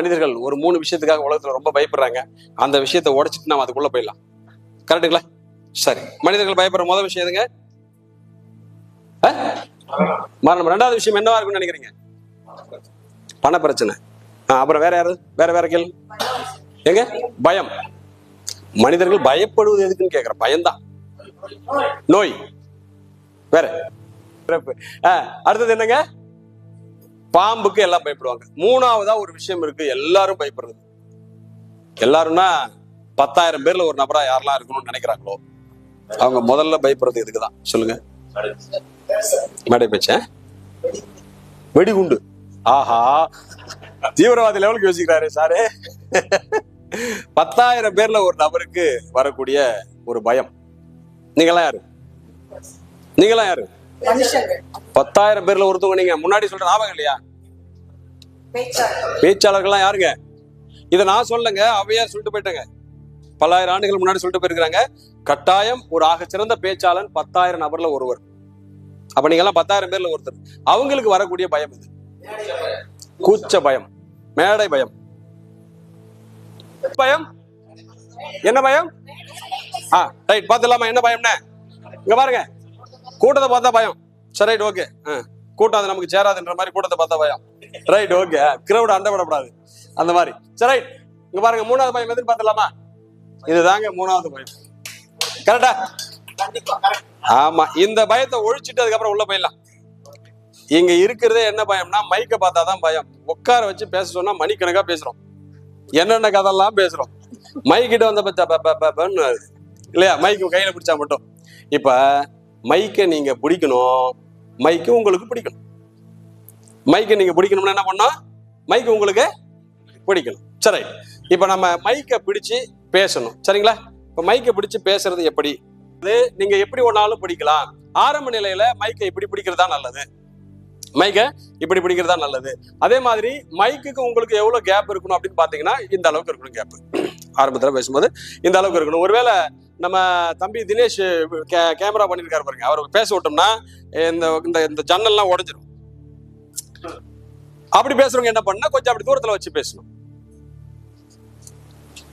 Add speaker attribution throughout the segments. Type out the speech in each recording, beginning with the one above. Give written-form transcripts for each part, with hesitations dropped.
Speaker 1: மனிதர்கள் ஒரு 3 விஷயத்துக்காக உலகத்துல ரொம்ப பயப்படுறாங்க. அந்த விஷயத்தை உடைச்சிட்டு நாம அதுக்குள்ள போயிடலாம். கரெக்டுங்களா? சரி, மனிதர்கள் பயப்படுற முதல் விஷயம் எதுங்க? மரணம். 2வது விஷயம் என்னவா இருக்குன்னு நினைக்கிறீங்க? பண பிரச்சனை. அப்புறம் வேற யாரு? வேற கேள்வி எங்க? பயம். மனிதர்கள் பயப்படுவது எதுக்குன்னு கேக்குற பயம்தான். நோய். வேற அடுத்தது என்னங்க? பாம்புக்கு எல்லாம் பயப்படுவாங்க. 3வதா ஒரு விஷயம் இருக்கு, எல்லாரும் பயப்படுறது. எல்லாரும்னா 10,000 பேர்ல ஒரு நபரா யாரெல்லாம் இருக்கணும்னு நினைக்கிறாங்களோ அவங்க முதல்ல பயப்படுறது இதுக்குதான். சொல்லுங்க. மேடை பேச்ச, வெடிகுண்டு. ஆஹா, தீவிரவாதி லெவலுக்கு யோசிக்கிறாரு சாரு. 10,000 பேர்ல ஒரு நபருக்கு வரக்கூடிய ஒரு பயம். நீங்களாம் யாரு? 10,000 பேர்ல ஒருத்தவங்க. நீங்க முன்னாடி சொல்ற ஞாபகம் இல்லையா? பேச்சாளர்கள்லாம் யாருங்க? இதை நான் சொல்லுங்க, அவையார் சொல்லிட்டு போயிட்டாங்க. பல்லாயிரம் ஆண்டுகள் முன்னாடி சொல்லிட்டு போயிருக்காங்க, கட்டாயம் ஒரு ஆக சிறந்த பேச்சாளன் 10,000 நபர்ல ஒருவர். அப்ப நீங்க எல்லாம் 10,000 பேர்ல ஒருத்தர். அவங்களுக்கு வரக்கூடிய பயம் இது. கூச்ச பயம், மேடை பயம். பயம் என்ன பயம்? ரைட், பாத்துலாமா என்ன பயம்னு? இங்க பாருங்க, கூட்டத்தை பார்த்தா பயம். சரி, ரைட், ஓகே. கூட்டம் அது நமக்கு சேராதுன்ற மாதிரி கூட்டத்தை பார்த்தா பயம். Right, okay. கிரௌட் அண்டப்படக்கூடாது அந்த மாதிரி. சரி, ரைட். இங்க பாருங்க, 3வது பயம் எதுன்னு பார்த்துலாமா? இதுதாங்க 3வது பயம். கரெக்டா? ஆமா, இந்த பயத்தை ஒழிச்சிட்டு அதுக்கப்புறம் உள்ள போயிடலாம். இங்க இருக்கிறதே என்ன பயம்னா, மைக்க பார்த்தாதான் பயம். உட்கார வச்சு பேச சொன்னா மணிக்கணக்கா பேசுறோம், என்னென்ன கதெல்லாம் பேசுறோம். மைக்கிட்ட வந்த இல்லையா? மைக்கு கையில பிடிச்சா மட்டும். இப்ப மைக்கை நீங்க பிடிக்கணும், மைக்கு உங்களுக்கு பிடிக்கணும். மைக்கை நீங்க பிடிக்கணும்னா என்ன பண்ணணும்? மைக்கு உங்களுக்கு பிடிக்கணும். சரி, இப்ப நம்ம மைக்கை பிடிச்சு பேசணும். சரிங்களா? இப்ப மைக்கை பிடிச்சு பேசுறது எப்படி? நீங்க எப்படி ஒன்னாலும் பிடிக்கலாம். ஆரம்ப நிலையில மைக்கை இப்படி பிடிக்கிறதா நல்லது. மைக்கை இப்படி பிடிக்கிறதா நல்லது. அதே மாதிரி மைக்குக்கு உங்களுக்கு எவ்வளவு கேப் இருக்கணும் அப்படின்னு பாத்தீங்கன்னா, இந்த அளவுக்கு இருக்கணும் கேப். ஆரம்பத்துல பேசும்போது இந்த அளவுக்கு இருக்கணும். ஒருவேளை நம்ம தம்பி தினேஷ் கேமரா பண்ணிருக்காரு பாருங்க, அவருக்கு பேச விட்டோம்னா இந்த ஜன்னல்லாம் உடைஞ்சிடும். அப்படி பேசுறவங்க என்ன பண்ணா, கொஞ்சம் அப்படி தூரத்துல வச்சு பேசணும்.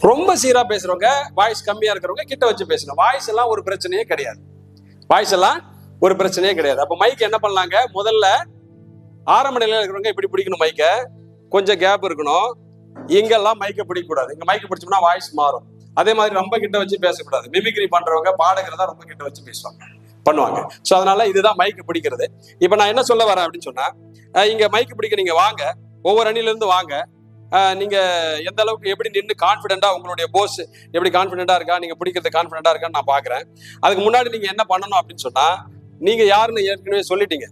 Speaker 1: ரொம்ப சீரா பேசுறவங்க, வாய்ஸ் கம்மியா இருக்கிறவங்க கிட்ட வச்சு பேசணும். வாய்ஸ் எல்லாம் ஒரு பிரச்சனையே கிடையாது. அப்ப மைக் என்ன பண்ணலாங்க? முதல்ல ஆரம்ப நிலையில இருக்கிறவங்க இப்படி பிடிக்கணும் மைக்க, கொஞ்சம் கேப் இருக்கணும். இங்கெல்லாம் மைக்க பிடிக்க கூடாது. இங்க மைக்க பிடிச்சோம்னா வாய்ஸ் மாறும். அதே மாதிரி ரொம்ப கிட்ட வச்சு பேசக்கூடாது. மிமிக்ரி பண்றவங்க, பாடகர் தான் ரொம்ப கிட்ட வச்சு பண்ணுவாங்க. சோ அதனால இதுதான் மைக்கு பிடிக்கிறது. இப்ப நான் என்ன சொல்ல வரேன் அப்படின்னு சொன்னா, இங்க மைக்கு பிடிக்க நீங்க வாங்க, ஒவ்வொரு அணில இருந்து வாங்க. நீங்க எந்த அளவுக்கு எப்படி நின்று கான்பிடென்டா, உங்களுடைய போஸ் எப்படி கான்பிடென்டா இருக்கா, நீங்க பிடிக்கிறது கான்பிடென்டா இருக்கான்னு நான் பாக்குறேன். அதுக்கு முன்னாடி நீங்க என்ன பண்ணணும் அப்படின்னு சொன்னா, நீங்க யாருன்னு ஏற்கனவே சொல்லிட்டீங்க.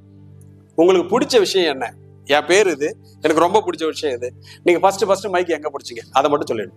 Speaker 1: உங்களுக்கு பிடிச்ச விஷயம் என்ன? என் பேரு இது, எனக்கு ரொம்ப பிடிச்ச விஷயம் இது. நீங்க ஃபர்ஸ்ட் மைக் எங்க பிடிச்சீங்க அதை மட்டும் சொல்லிடுங்க.